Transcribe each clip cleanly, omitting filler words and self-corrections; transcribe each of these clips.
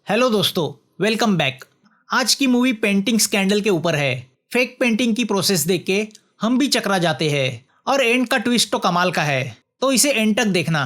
Hello दोस्तों, welcome back. आज की मूवी पेंटिंग स्कैंडल के ऊपर है। फेक पेंटिंग की प्रोसेस देख के हम भी चकरा जाते हैं और एंड का ट्विस्ट तो कमाल का है, तो इसे एंड तक देखना।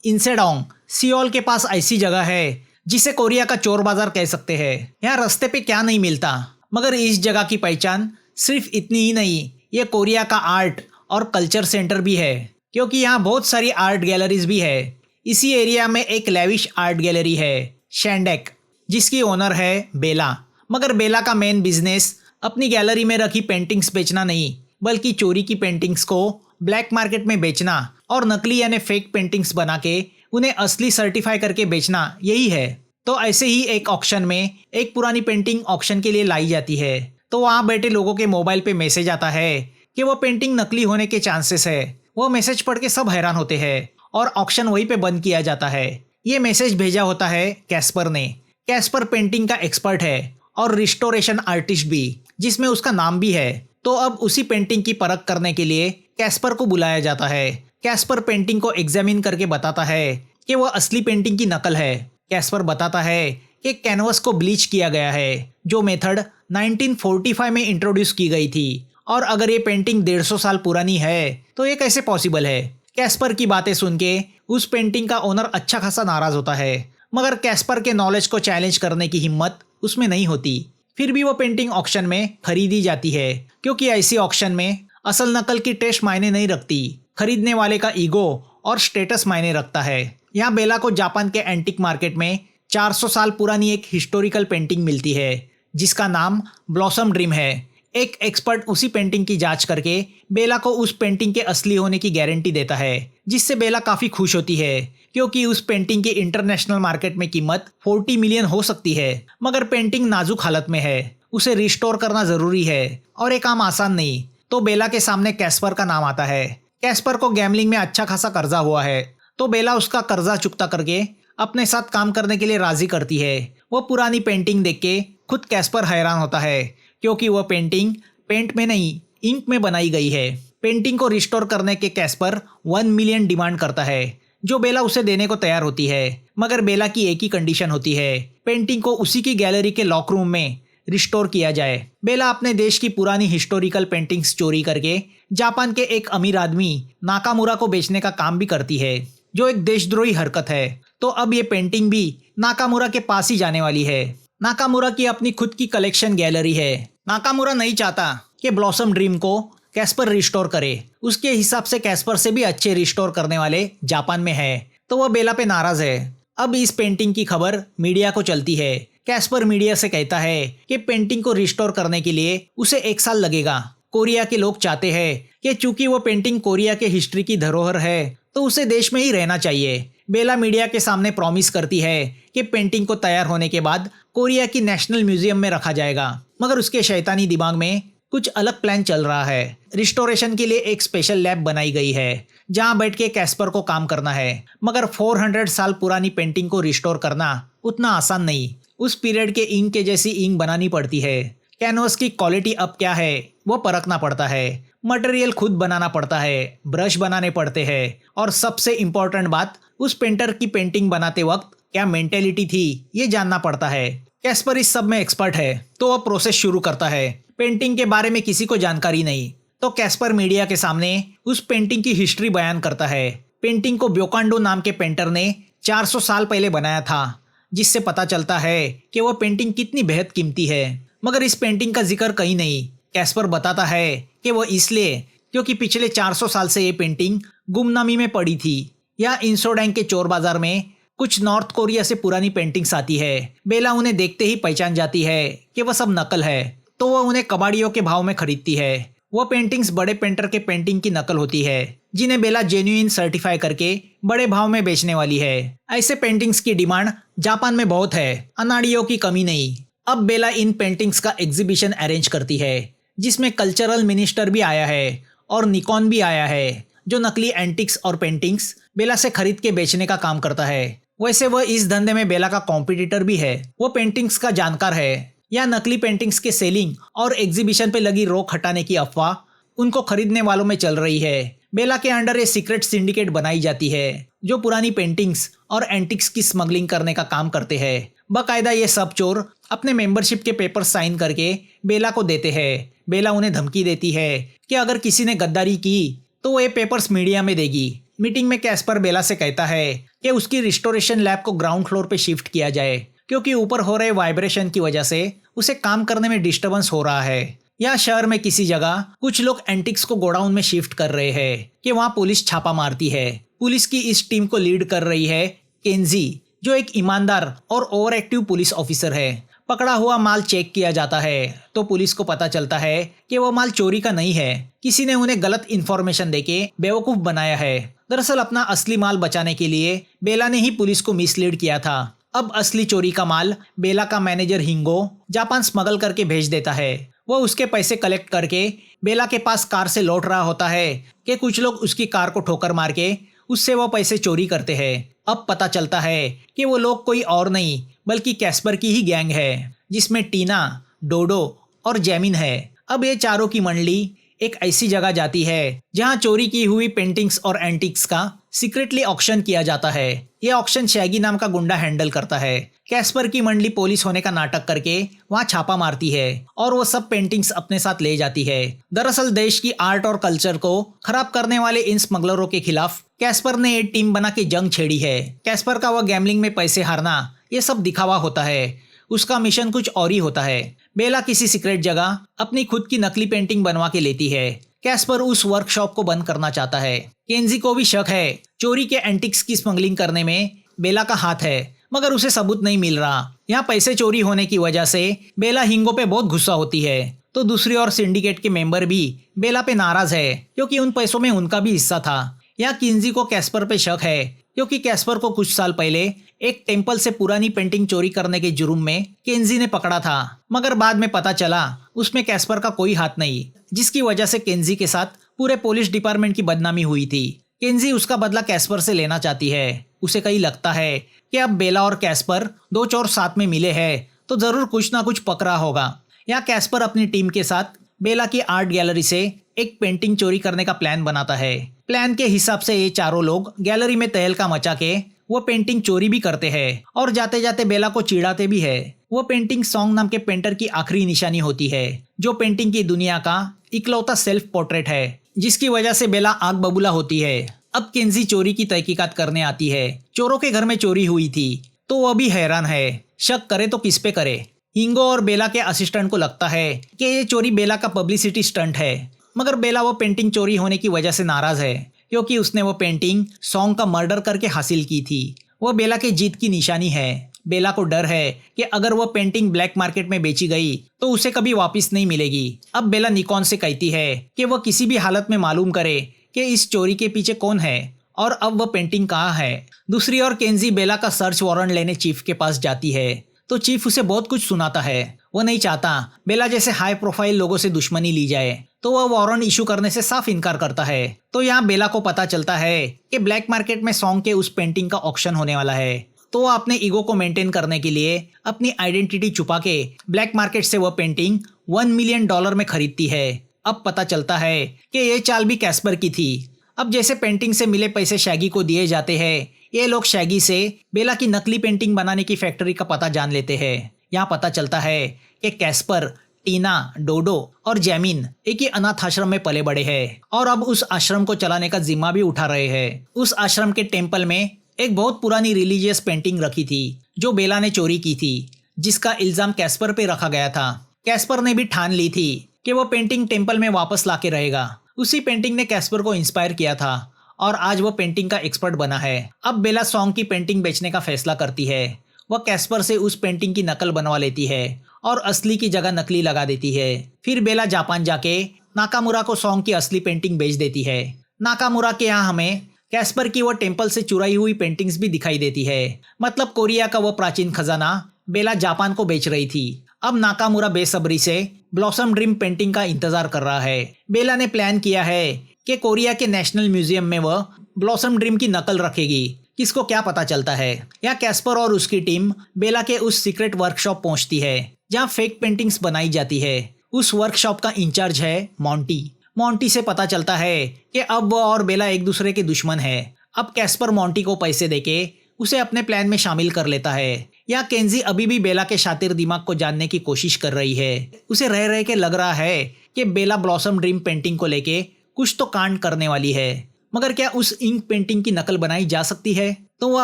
इंसेडोंग सियोल के पास ऐसी जगह है जिसे कोरिया का चोर बाजार कह सकते हैं। यहाँ रास्ते पे क्या नहीं मिलता, मगर इस जगह की पहचान सिर्फ इतनी ही नहीं, ये कोरिया का आर्ट और कल्चर सेंटर भी है, क्योंकि यहाँ बहुत सारी आर्ट गैलरीज भी है। इसी एरिया में एक लेविश आर्ट गैलरी है, शैंडेक, जिसकी ओनर है बेला। मगर बेला का मेन बिजनेस अपनी गैलरी में रखी पेंटिंग्स बेचना नहीं, बल्कि चोरी की पेंटिंग्स को ब्लैक मार्केट में बेचना और नकली यानी फेक पेंटिंग्स बना के उन्हें असली सर्टिफाई करके बेचना, यही है। तो ऐसे ही एक ऑक्शन में एक पुरानी पेंटिंग ऑक्शन के लिए लाई जाती है, तो वहाँ बैठे लोगों के मोबाइल पे मैसेज आता है कि वो पेंटिंग नकली होने के चांसेस है। वो मैसेज पढ़ के सब हैरान होते हैं और ऑक्शन वहीं पे बंद किया जाता है। ये मैसेज भेजा होता है कैस्पर ने। कैस्पर पेंटिंग का एक्सपर्ट है और रिस्टोरेशन आर्टिस्ट भी, जिसमें उसका नाम भी है। तो अब उसी पेंटिंग की परख करने के लिए कैस्पर को बुलाया जाता है। कैस्पर पेंटिंग को एग्जामिन करके बताता है कि वह असली पेंटिंग की नकल है। कैस्पर बताता है कि कैनवस को ब्लीच किया गया है, जो मेथड 1945 में इंट्रोड्यूस की गई थी, और अगर ये पेंटिंग 150 साल पुरानी है तो ये कैसे पॉसिबल है। कैस्पर की बातें सुन के उस पेंटिंग का ओनर अच्छा खासा नाराज होता है, मगर कैस्पर के नॉलेज को चैलेंज करने की हिम्मत उसमें नहीं होती। फिर भी वो पेंटिंग ऑक्शन में खरीदी जाती है, क्योंकि ऐसी ऑक्शन में असल नकल की टेस्ट मायने नहीं रखती, खरीदने वाले का ईगो और स्टेटस मायने रखता है। यहाँ बेला को जापान के एंटीक मार्केट में 400 साल पुरानी एक हिस्टोरिकल पेंटिंग मिलती है, जिसका नाम ब्लॉसम ड्रीम है। एक एक्सपर्ट उसी पेंटिंग की जांच करके बेला को उस पेंटिंग के असली होने की गारंटी देता है, जिससे बेला काफी खुश होती है, क्योंकि उस पेंटिंग की इंटरनेशनल मार्केट में कीमत 40 मिलियन हो सकती है। मगर पेंटिंग नाजुक हालत में है, उसे रिस्टोर करना जरूरी है और ये काम आसान नहीं। तो बेला के सामने कैस्पर का नाम आता है। कैस्पर को गैम्बलिंग में अच्छा खासा कर्जा हुआ है, तो बेला उसका कर्जा चुकता करके अपने साथ काम करने के लिए राजी करती है। वो पुरानी पेंटिंग देख के खुद कैस्पर हैरान होता है, क्योंकि वह पेंटिंग पेंट में नहीं, इंक में बनाई गई है। पेंटिंग को रिस्टोर करने के कैस्पर 1 मिलियन डिमांड करता है, जो बेला उसे देने को तैयार होती है। मगर बेला की एक ही कंडीशन होती है, पेंटिंग को उसी की गैलरी के लॉक रूम में रिस्टोर किया जाए। बेला अपने देश की पुरानी हिस्टोरिकल पेंटिंग्स चोरी करके जापान के एक अमीर आदमी नाकामुरा को बेचने का काम भी करती है, जो एक देशद्रोही हरकत है। तो अब ये पेंटिंग भी नाकामुरा के पास ही जाने वाली है। नाकामुरा की अपनी खुद की कलेक्शन गैलरी है। नाकामुरा नहीं चाहता कि ब्लॉसम ड्रीम को कैस्पर रिस्टोर करे। उसके हिसाब से कैस्पर से भी अच्छे रिस्टोर करने वाले जापान में है, तो वह बेला पे नाराज है। अब इस पेंटिंग की खबर मीडिया को चलती है। कैस्पर मीडिया से कहता है कि पेंटिंग को रिस्टोर करने के लिए उसे 1 साल लगेगा। कोरिया के लोग चाहते हैं कि चूंकि वो पेंटिंग कोरिया के हिस्ट्री की धरोहर है, तो उसे देश में ही रहना चाहिए। बेला मीडिया के सामने प्रॉमिस करती है कि पेंटिंग को तैयार होने के बाद कोरिया की नेशनल म्यूजियम में रखा जाएगा। मगर उसके शैतानी दिमाग में कुछ अलग प्लान चल रहा है। रिस्टोरेशन के लिए एक स्पेशल लैब बनाई गई है, जहां बैठ के कैस्पर को काम करना है। मगर 400 साल पुरानी पेंटिंग को रिस्टोर करना उतना आसान नहीं। उस पीरियड के इंक के जैसी इंक बनानी पड़ती है। कैनवस की क्वालिटी अब क्या है वो परखना पड़ता है। मटेरियल खुद बनाना पड़ता है, ब्रश बनाने पड़ते हैं, और सबसे इम्पोर्टेंट बात, उस पेंटर की पेंटिंग बनाते वक्त क्या मेंटेलिटी थी ये जानना पड़ता है। कैस्पर इस सब में एक्सपर्ट है, तो वह प्रोसेस शुरू करता है। पेंटिंग के बारे में किसी को जानकारी नहीं, तो कैस्पर मीडिया के सामने उस पेंटिंग की हिस्ट्री बयान करता है। पेंटिंग को ब्योकांडो नाम के पेंटर ने 400 साल पहले बनाया था, जिससे पता चलता है कि वह पेंटिंग कितनी बेहद कीमती है। मगर इस पेंटिंग का जिक्र कहीं नहीं। कैस्पर बताता है कि वह इसलिए क्योंकि पिछले 400 साल से ये पेंटिंग गुमनामी में पड़ी थी। या इंसोडैंग के चोर बाजार में कुछ नॉर्थ कोरिया से पुरानी पेंटिंग्स आती है। बेला उन्हें देखते ही पहचान जाती है कि वह सब नकल है, तो वह उन्हें कबाड़ियों के भाव में खरीदती है। वह पेंटिंग्स बड़े पेंटर के पेंटिंग की नकल होती है, जिन्हें बेला जेन्युइन सर्टिफाई करके बड़े भाव में बेचने वाली है। ऐसे पेंटिंग्स की डिमांड जापान में बहुत है, अनाड़ियों की कमी नहीं। अब बेला इन पेंटिंग्स का एग्जीबिशन अरेंज करती है, जिसमें कल्चरल मिनिस्टर भी आया है और निकॉन भी आया है, जो नकली एंटिक्स और पेंटिंग्स बेला से खरीद के बेचने का काम करता है। वैसे वह इस धंधे में बेला का कॉम्पिटिटर भी है। वो पेंटिंग्स का जानकार है। या नकली पेंटिंग्स के सेलिंग और एग्जीबिशन पे लगी रोक हटाने की अफवाह उनको खरीदने वालों में चल रही है। बेला के अंडर ये सीक्रेट सिंडिकेट बनाई जाती है जो पुरानी पेंटिंग्स और एंटिक्स की स्मगलिंग करने का काम करते हैं। बाकायदा ये सब चोर अपने मेंबरशिप के पेपर साइन करके बेला को देते हैं। बेला उन्हें धमकी देती है कि अगर किसी ने गद्दारी की तो वो ये पेपर्स मीडिया में देगी। मीटिंग में कैस्पर बेला से कहता है कि उसकी रिस्टोरेशन लैब को ग्राउंड फ्लोर पे शिफ्ट किया जाए, क्योंकि ऊपर हो रहे वाइब्रेशन की वजह से उसे काम करने में डिस्टर्बेंस हो रहा है। या शहर में किसी जगह कुछ लोग एंटिक्स को गोडाउन में शिफ्ट कर रहे हैं कि वहाँ पुलिस छापा मारती है। पुलिस की इस टीम को लीड कर रही है केंजी, जो एक ईमानदार और ओवर एक्टिव पुलिस ऑफिसर है। पकड़ा हुआ माल चेक किया जाता है तो पुलिस को पता चलता है कि वो माल चोरी का नहीं है, किसी ने उन्हें गलत इन्फॉर्मेशन देके बेवकूफ बनाया है। दरअसल अपना असली माल बचाने के लिए बेला ने ही पुलिस को मिसलीड किया था। अब असली चोरी का माल बेला का मैनेजर हिंगो जापान स्मगल करके भेज देता है। वो उसके पैसे कलेक्ट करके बेला के पास कार से लौट रहा होता है कि कुछ लोग उसकी कार को ठोकर मार के उससे वो पैसे चोरी करते हैं। अब पता चलता है कि वो लोग कोई और नहीं बल्कि कैस्पर की ही गैंग है, जिसमें टीना, डोडो और जैमिन है। अब ये चारों की मंडली एक ऐसी जगह जाती है जहां चोरी की हुई पेंटिंग्स और एंटिक्स का सीक्रेटली ऑक्शन किया जाता है। यह ऑक्शन शैगी नाम का गुंडा हैंडल करता है। कैस्पर की मंडली पुलिस होने का नाटक करके वहां छापा मारती है और वो सब पेंटिंग्स अपने साथ ले जाती है। दरअसल देश की आर्ट और कल्चर को खराब करने वाले इन स्मगलरों के खिलाफ कैस्पर ने एक टीम बना के जंग छेड़ी है। कैस्पर का वह गैम्बलिंग में पैसे हारना ये सब दिखावा होता है, उसका मिशन कुछ और ही होता है। बेला किसी सीक्रेट जगह अपनी खुद की नकली पेंटिंग बनवा के लेती है। कैस्पर उस वर्कशॉप को बंद करना चाहता है। केंजी को भी शक है चोरी के एंटिक्स की स्मगलिंग करने में बेला का हाथ है, मगर उसे सबूत नहीं मिल रहा। यहाँ पैसे चोरी होने की वजह से बेला हिंगो पे बहुत गुस्सा होती है, तो दूसरी ओर सिंडिकेट के मेंबर भी बेला पे नाराज है क्योंकि उन पैसों में उनका भी हिस्सा था। यहाँ केंजी को कैस्पर पे शक है क्योंकि कैस्पर को कुछ साल पहले एक टेम्पल से पुरानी पेंटिंग चोरी करने के जुर्म में केंजी ने पकड़ा था, मगर बाद में पता चला उसमें कैस्पर का कोई हाथ नहीं, जिसकी वजह से केंजी के साथ पूरे पुलिस डिपार्टमेंट की बदनामी हुई थी। केंजी उसका बदला कैस्पर से लेना चाहती है। उसे कहीं लगता है कि अब बेला और कैस्पर दो चोर साथ में मिले हैं तो जरूर कुछ ना कुछ पकड़ा होगा। यहाँ कैस्पर अपनी टीम के साथ बेला की आर्ट गैलरी से एक पेंटिंग चोरी करने का प्लान बनाता है। प्लान के हिसाब से ये चारों लोग गैलरी में तहलका मचा के वो पेंटिंग चोरी भी करते हैं और जाते जाते बेला को चिढ़ाते भी है। वो पेंटिंग सॉन्ग नाम के पेंटर की आखिरी निशानी होती है, जो पेंटिंग की दुनिया का इकलौता सेल्फ पोर्ट्रेट है, जिसकी वजह से बेला आग बबूला होती है। अब केंजी चोरी की तहकीकात करने आती है। चोरों के घर में चोरी हुई थी तो वह भी हैरान है, शक करे तो किस पे करे। हिंगो और बेला के असिस्टेंट को लगता है कि ये चोरी बेला का पब्लिसिटी स्टंट है, मगर बेला वो पेंटिंग चोरी होने की वजह से नाराज है क्योंकि उसने वो पेंटिंग सॉन्ग का मर्डर करके हासिल की थी। वो बेला के जीत की निशानी है। बेला को डर है कि अगर वो पेंटिंग ब्लैक मार्केट में बेची गई तो उसे कभी वापस नहीं मिलेगी। अब बेला निकॉन से कहती है कि वह किसी भी हालत में मालूम करे कि इस चोरी के पीछे कौन है और अब वह पेंटिंग कहाँ है। दूसरी ओर केंजी बेला का सर्च वारंट लेने चीफ के पास जाती है तो चीफ उसे बहुत कुछ सुनाता है। वो नहीं चाहता बेला जैसे हाई प्रोफाइल लोगों से दुश्मनी ली जाए, तो वह वारंट इशू करने से साफ इनकार करता है। तो यहाँ बेला को पता चलता है कि ब्लैक मार्केट में सॉन्ग के उस पेंटिंग का ऑक्शन होने वाला है, तो वह अपने ईगो को मेंटेन करने के लिए अपनी आइडेंटिटी छुपा के ब्लैक मार्केट से वह पेंटिंग $1 मिलियन में खरीदती है। अब पता चलता है कि ये चाल भी कैस्पर की थी। अब जैसे पेंटिंग से मिले पैसे शैगी को दिए जाते हैं, ये लोग शैगी से बेला की नकली पेंटिंग बनाने की फैक्ट्री का पता जान लेते हैं। यहाँ पता चलता है कि कैस्पर, टीना, डोडो और जैमिन एक ही अनाथ आश्रम में पले बड़े हैं और अब उस आश्रम को चलाने का जिम्मा भी उठा रहे हैं। उस आश्रम के टेम्पल में एक बहुत पुरानी रिलीजियस पेंटिंग रखी थी जो बेला ने चोरी की थी, जिसका इल्जाम कैस्पर पे रखा गया था। कैस्पर ने भी ठान ली थी कि वो पेंटिंग टेम्पल में वापस लाके रहेगा। उसी पेंटिंग ने कैस्पर को इंस्पायर किया था और आज वो पेंटिंग का एक्सपर्ट बना है। अब बेला सॉन्ग की पेंटिंग बेचने का फैसला करती है। वह कैस्पर से उस पेंटिंग की नकल बनवा लेती है और असली की जगह नकली लगा देती है। फिर बेला जापान जाके नाकामुरा को सॉन्ग की असली पेंटिंग बेच देती है। नाकामुरा के यहाँ हमें कैस्पर की वो टेम्पल से चुराई हुई पेंटिंग्स भी दिखाई देती है। मतलब कोरिया का वो प्राचीन खजाना बेला जापान को बेच रही थी। अब नाकामुरा बेसब्री से ब्लॉसम ड्रीम पेंटिंग का इंतजार कर रहा है। बेला ने प्लान किया है कि कोरिया के नेशनल म्यूजियम में वह ब्लॉसम ड्रीम की नकल रखेगी। किसको क्या पता चलता है। यहाँ कैस्पर और उसकी टीम बेला के उस सीक्रेट वर्कशॉप पहुंचती है जहाँ फेक पेंटिंग्स बनाई जाती है। उस वर्कशॉप का इंचार्ज है मोंटी। मोंटी से पता चलता है कि अब वह और बेला एक दूसरे के दुश्मन है। अब कैस्पर मॉन्टी को पैसे देके उसे अपने प्लान में शामिल कर लेता है। या केंजी अभी भी बेला के शातिर दिमाग को जानने की कोशिश कर रही है। उसे रह रह के लग रहा है कि बेला ब्लॉसम ड्रीम पेंटिंग को लेके कुछ तो कांड करने वाली है। मगर क्या उस इंक पेंटिंग की नकल बनाई जा सकती है? तो वह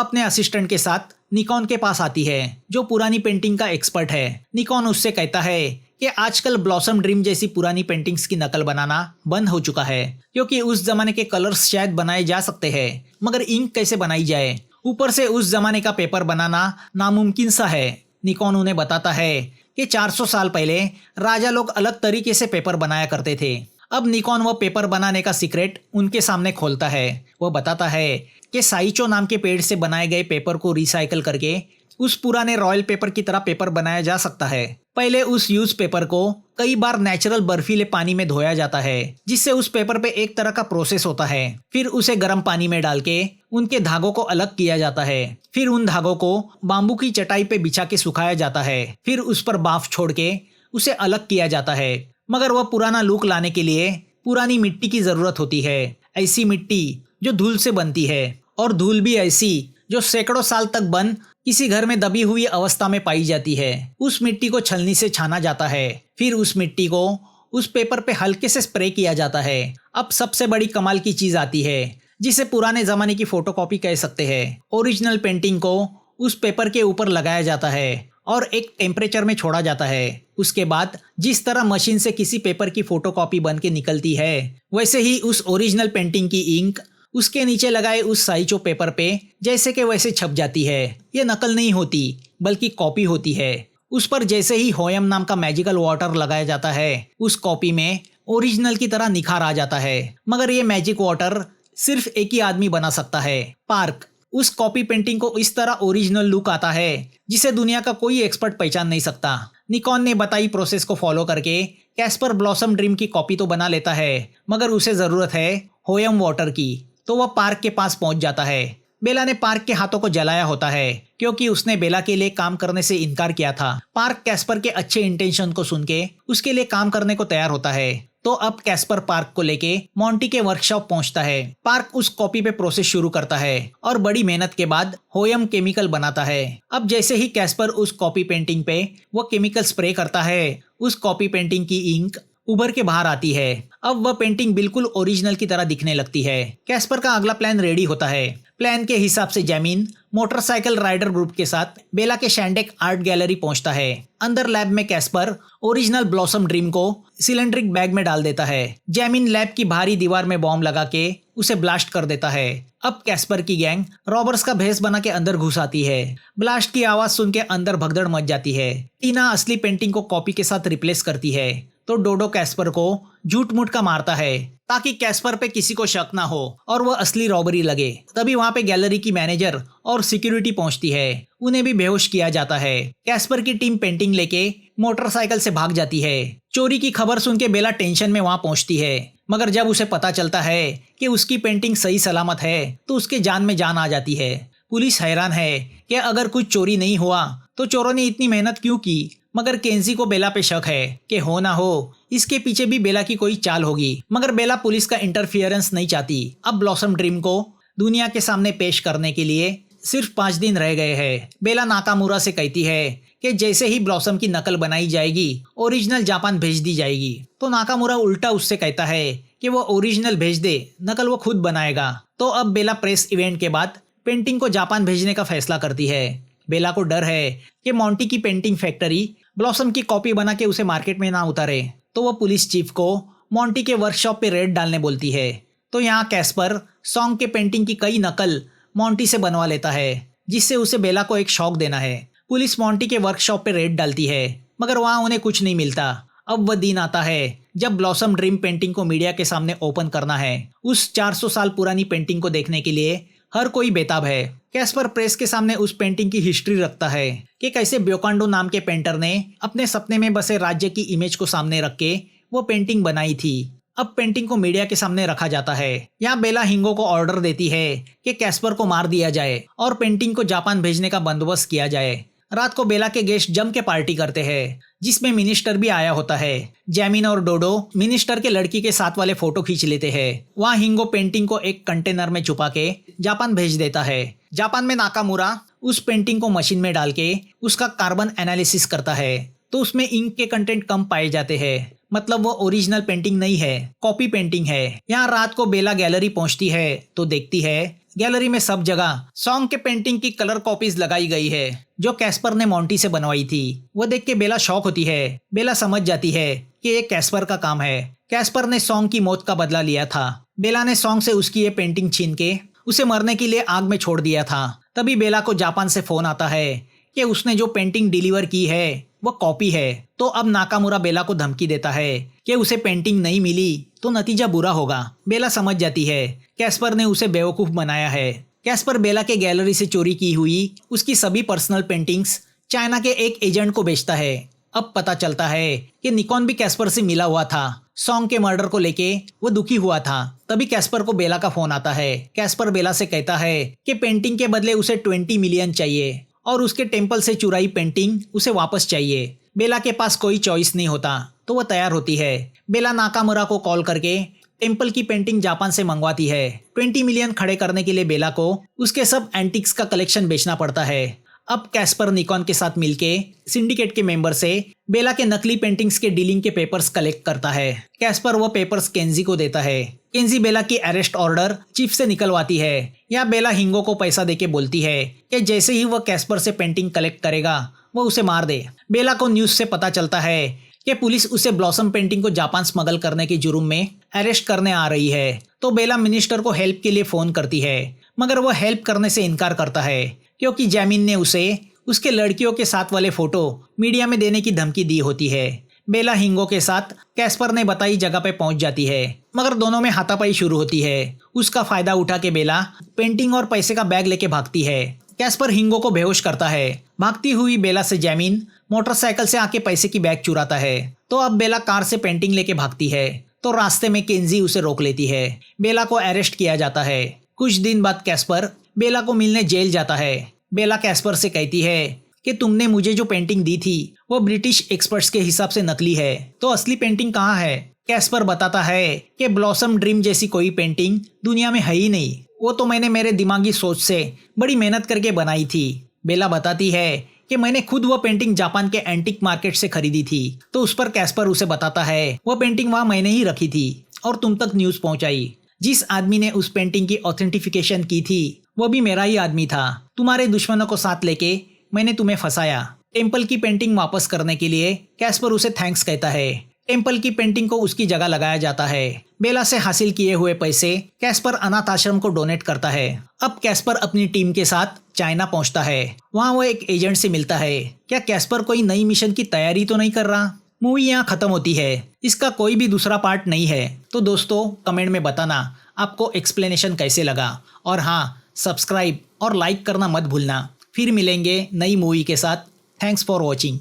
अपने असिस्टेंट के साथ निकॉन के पास आती है, जो पुरानी पेंटिंग का एक्सपर्ट है। निकॉन उससे कहता है कि आजकल ब्लॉसम ड्रीम जैसी पुरानी पेंटिंग्स की नकल बनाना बंद हो चुका है, क्योंकि उस जमाने के कलर्स शायद बनाए जा सकते हैं, मगर इंक कैसे बनाई जाए? ऊपर से उस जमाने का पेपर बनाना नामुमकिन सा है। निकॉन उन्हें बताता है कि 400 साल पहले राजा लोग अलग तरीके से पेपर बनाया करते थे। अब निकॉन वह पेपर बनाने का सीक्रेट उनके सामने खोलता है। वह बताता है कि साइचो नाम के पेड़ से बनाए गए पेपर को रिसाइकल करके उस पुराने रॉयल पेपर की तरह पेपर बनाया जा सकता है। पहले उस यूज पेपर को कई बार नेचुरल बर्फीले पानी में धोया जाता है, जिससे उस पेपर पे एक तरह का प्रोसेस होता है। फिर उसे गर्म पानी में डाल के उनके धागों को अलग किया जाता है। फिर उन धागों को बाम्बू की चटाई पे बिछा के सुखाया जाता है। फिर उस पर बाफ छोड़ के उसे अलग किया जाता है। मगर वह पुराना लुक लाने के लिए पुरानी मिट्टी की जरूरत होती है। ऐसी मिट्टी जो धूल से बनती है, और धूल भी ऐसी जो सैकड़ों साल तक बन किसी घर में दबी हुई अवस्था में पाई जाती है। उस मिट्टी को छलनी से छाना जाता है। फिर उस मिट्टी को उस पेपर पे हल्के से स्प्रे किया जाता है। अब सबसे बड़ी कमाल की चीज आती है, जिसे पुराने जमाने की फोटोकॉपी कह सकते हैं। ओरिजिनल पेंटिंग को उस पेपर के ऊपर लगाया जाता है और एक टेम्परेचर में छोड़ा जाता है। उसके बाद जिस तरह मशीन से किसी पेपर की फोटोकॉपी बन के निकलती है, वैसे ही उस ओरिजिनल पेंटिंग की इंक उसके नीचे लगाए उस साइचो पेपर पे जैसे कि वैसे छप जाती है। ये नकल नहीं होती, बल्कि कॉपी होती है। उस पर जैसे ही होयम नाम का मैजिकल वाटर लगाया जाता है, उस कॉपी में ओरिजिनल की तरह निखार आ जाता है। मगर ये मैजिक वाटर सिर्फ एक ही आदमी बना सकता है, पार्क। उस कॉपी पेंटिंग को इस तरह ओरिजिनल लुक आता है जिसे दुनिया का कोई एक्सपर्ट पहचान नहीं सकता। निकॉन ने बताई प्रोसेस को फॉलो करके कैस्पर ब्लॉसम ड्रीम की कॉपी तो बना लेता है, मगर उसे जरूरत है होयम वाटर की। तो वह पार्क के पास पहुंच जाता है। बेला ने पार्क के हाथों को जलाया होता है, क्योंकि उसने बेला के लिए काम करने से इनकार किया था। पार्क कैस्पर के अच्छे इंटेंशन को सुन के उसके लिए काम करने को तैयार होता है। तो अब कैस्पर पार्क को लेके मॉन्टी के वर्कशॉप पहुंचता है। पार्क उस कॉपी पे प्रोसेस शुरू करता है और बड़ी मेहनत के बाद होयम केमिकल बनाता है। अब जैसे ही कैस्पर उस कॉपी पेंटिंग पे वो केमिकल स्प्रे करता है, उस कॉपी पेंटिंग की इंक उभर के बाहर आती है। अब वह पेंटिंग बिल्कुल ओरिजिनल की तरह दिखने लगती है। कैस्पर का अगला प्लान रेडी होता है। प्लान के हिसाब से जैमिन मोटरसाइकिल राइडर ग्रुप के साथ बेला के शैंडेक आर्ट गैलरी पहुंचता है। अंदर लैब में कैस्पर ओरिजिनल ब्लॉसम ड्रीम को सिलेंड्रिक बैग में डाल देता है। जैमिन लैब की भारी दीवार में बॉम्ब लगा के उसे ब्लास्ट कर देता है। अब कैस्पर की गैंग रॉबर्स का भेष बना के अंदर घुस आती है। ब्लास्ट की आवाज सुन के अंदर भगदड़ मच जाती है। टीना असली पेंटिंग को कॉपी के साथ रिप्लेस करती है, तो डोडो कैस्पर को झूठ मूठ का मारता है ताकि कैस्पर पे किसी को शक ना हो और वह असली रॉबरी लगे। तभी वहाँ पे गैलरी की मैनेजर और सिक्योरिटी पहुंचती है। उन्हें भी बेहोश किया जाता है। कैस्पर की टीम पेंटिंग लेके मोटरसाइकिल से भाग जाती है। चोरी की खबर सुन के बेला टेंशन में वहाँ पहुंचती है, मगर जब उसे पता चलता है कि उसकी पेंटिंग सही सलामत है तो उसके जान में जान आ जाती है। पुलिस हैरान है कि अगर कुछ चोरी नहीं हुआ तो चोरों ने इतनी मेहनत क्यों की। मगर केंजी को बेला पे शक है कि हो ना हो इसके पीछे भी बेला की कोई चाल होगी। मगर बेला पुलिस का इंटरफियरेंस नहीं चाहती। अब ब्लॉसम ड्रीम को दुनिया के सामने पेश करने के लिए सिर्फ 5 दिन रह गए हैं। बेला नाकामुरा से कहती है कि जैसे ही ब्लॉसम की नकल बनाई जाएगी ओरिजिनल जापान भेज दी जाएगी। तो नाकामुरा उल्टा उससे कहता है कि वो ओरिजिनल भेज दे, नकल वो खुद बनाएगा। तो अब बेला प्रेस इवेंट के बाद पेंटिंग को जापान भेजने का फैसला करती है। बेला को डर है कि मॉन्टी की पेंटिंग फैक्ट्री ब्लॉसम की कॉपी बना के उसे मार्केट में ना उतारे। तो वो पुलिस चीफ को मॉन्टी के वर्कशॉप पे रेड डालने बोलती है। तो यहाँ कैस्पर सॉन्ग के पेंटिंग की कई नकल मॉन्टी से बनवा लेता है, जिससे उसे बेला को एक शॉक देना है। पुलिस मॉन्टी के वर्कशॉप पे रेड डालती है, मगर वहाँ उन्हें कुछ नहीं मिलता। अब वह दिन आता है जब ब्लॉसम ड्रीम पेंटिंग को मीडिया के सामने ओपन करना है। उस 400 साल पुरानी पेंटिंग को देखने के लिए हर कोई बेताब है। कैस्पर प्रेस के सामने उस पेंटिंग की हिस्ट्री रखता है कि कैसे ब्योकांडो नाम के पेंटर ने अपने सपने में बसे राज्य की इमेज को सामने रख के वो पेंटिंग बनाई थी। अब पेंटिंग को मीडिया के सामने रखा जाता है। यहाँ बेला हिंगो को ऑर्डर देती है कि कैस्पर को मार दिया जाए और पेंटिंग को जापान भेजने का बंदोबस्त किया जाए। रात को बेला के गेस्ट जम के पार्टी करते हैं, जिसमें मिनिस्टर भी आया होता है। जैमिन और डोडो मिनिस्टर के लड़की के साथ वाले फोटो खींच लेते हैं। वहाँ हिंगो पेंटिंग को एक कंटेनर में छुपा के जापान भेज देता है। जापान में नाकामुरा उस पेंटिंग को मशीन में डाल के उसका कार्बन एनालिसिस करता है, तो उसमें इंक के कंटेंट कम पाए जाते हैं। मतलब वो ओरिजिनल पेंटिंग नहीं है, कॉपी पेंटिंग है। यहाँ रात को बेला गैलरी पहुंचती है तो देखती है गैलरी में सब जगह सॉन्ग के पेंटिंग की कलर कॉपीज लगाई गई है, जो कैस्पर ने मोंटी से बनवाई थी। वो देख के बेला शॉक होती है। बेला समझ जाती है कि ये कैस्पर का काम है। कैस्पर ने सॉन्ग की मौत का बदला लिया था। बेला ने सॉन्ग से उसकी ये पेंटिंग छीन के उसे मरने के लिए आग में छोड़ दिया था। तभी बेला को जापान से फोन आता है कि उसने जो पेंटिंग डिलीवर की है वो कॉपी है। तो अब नाकामुरा बेला को धमकी देता है कि उसे पेंटिंग नहीं मिली तो नतीजा बुरा होगा। बेला समझ जाती है कैस्पर ने उसे बेवकूफ बनाया है। कैस्पर बेला के गैलरी से चोरी की हुई उसकी सभी पर्सनल पेंटिंग्स चाइना के एक एजेंट को बेचता है। अब पता चलता है कि निकॉन भी कैस्पर से मिला हुआ था। सॉन्ग के मर्डर को लेके वो दुखी हुआ था। तभी कैस्पर को बेला का फोन आता है। कैस्पर बेला से कहता है कि पेंटिंग के बदले उसे 20 मिलियन चाहिए और उसके टेम्पल से चुराई पेंटिंग उसे वापस चाहिए। बेला के पास कोई चॉइस नहीं होता तो वह तैयार होती है। बेला नाकामुरा को कॉल करके टेम्पल की पेंटिंग जापान से मंगवाती है। 20 मिलियन खड़े करने के लिए बेला को उसके सब एंटिक्स का कलेक्शन बेचना पड़ता है। अब कैस्पर निकॉन के साथ मिलके सिंडिकेट के मेंबर से बेला के नकली पेंटिंग्स के डीलिंग के पेपर्स कलेक्ट करता है। कैस्पर वो पेपर्स केंजी को देता है। केंजी बेला की अरेस्ट ऑर्डर चीफ से निकलवाती है। या बेला हिंगो को पैसा देके बोलती है कि जैसे ही वह कैस्पर से पेंटिंग कलेक्ट करेगा वो उसे मार दे। बेला को न्यूज से पता चलता है कि पुलिस उसे ब्लॉसम पेंटिंग को जापान स्मगल करने के जुर्म में अरेस्ट करने आ रही है। तो बेला मिनिस्टर को हेल्प के लिए फोन करती है, मगर वो हेल्प करने से इनकार करता है क्योंकि जैमिन ने उसे उसके लड़कियों के साथ वाले फोटो मीडिया में देने की धमकी दी होती है। बेला हिंगो के साथ कैस्पर ने बताई जगह पे पहुंच जाती है, मगर दोनों में हाथापाई शुरू होती है। उसका फायदा उठा के बेला पेंटिंग और पैसे का बैग लेके भागती है। कैस्पर हिंगो को बेहोश करता है। भागती हुई बेला से जैमिन मोटरसाइकिल से आके पैसे की बैग चुराता है। तो अब बेला कार से पेंटिंग लेके भागती है तो रास्ते में केंजी उसे रोक लेती है। बेला को अरेस्ट किया जाता है। कुछ दिन बाद कैस्पर बेला को मिलने जेल जाता है। बेला कैस्पर से कहती है कि तुमने मुझे जो पेंटिंग दी थी वो ब्रिटिश एक्सपर्ट्स के हिसाब से नकली है, तो असली पेंटिंग कहाँ है? कैस्पर बताता है कि ब्लॉसम ड्रीम जैसी कोई पेंटिंग दुनिया में है ही नहीं, वो तो मैंने मेरे दिमागी सोच से बड़ी मेहनत करके बनाई थी। बेला बताती है कि मैंने खुद वो पेंटिंग जापान के एंटीक मार्केट से खरीदी थी। तो उस पर कैस्पर उसे बताता है वो पेंटिंग वहाँ मैंने ही रखी थी और तुम तक न्यूज पहुंचाई। जिस आदमी ने उस पेंटिंग की ऑथेंटिफिकेशन की थी वो भी मेरा ही आदमी था। तुम्हारे दुश्मनों को साथ लेके मैंने तुम्हें फंसाया। टेम्पल की पेंटिंग वापस करने के लिए कैस्पर उसे थैंक्स कहता है। टेम्पल की पेंटिंग को उसकी जगह लगाया जाता है। बेला से हासिल किए हुए पैसे कैस्पर अनाथ आश्रम को डोनेट करता है। अब कैस्पर अपनी टीम के साथ चाइना पहुंचता है। वहाँ वो एक एजेंट से मिलता है। क्या कैस्पर कोई नई मिशन की तैयारी तो नहीं कर रहा? मूवी यहाँ खत्म होती है। इसका कोई भी दूसरा पार्ट नहीं है। तो दोस्तों कमेंट में बताना आपको एक्सप्लेनेशन कैसे लगा, और हाँ, सब्सक्राइब और लाइक करना मत भूलना। फिर मिलेंगे नई मूवी के साथ। Thanks for watching.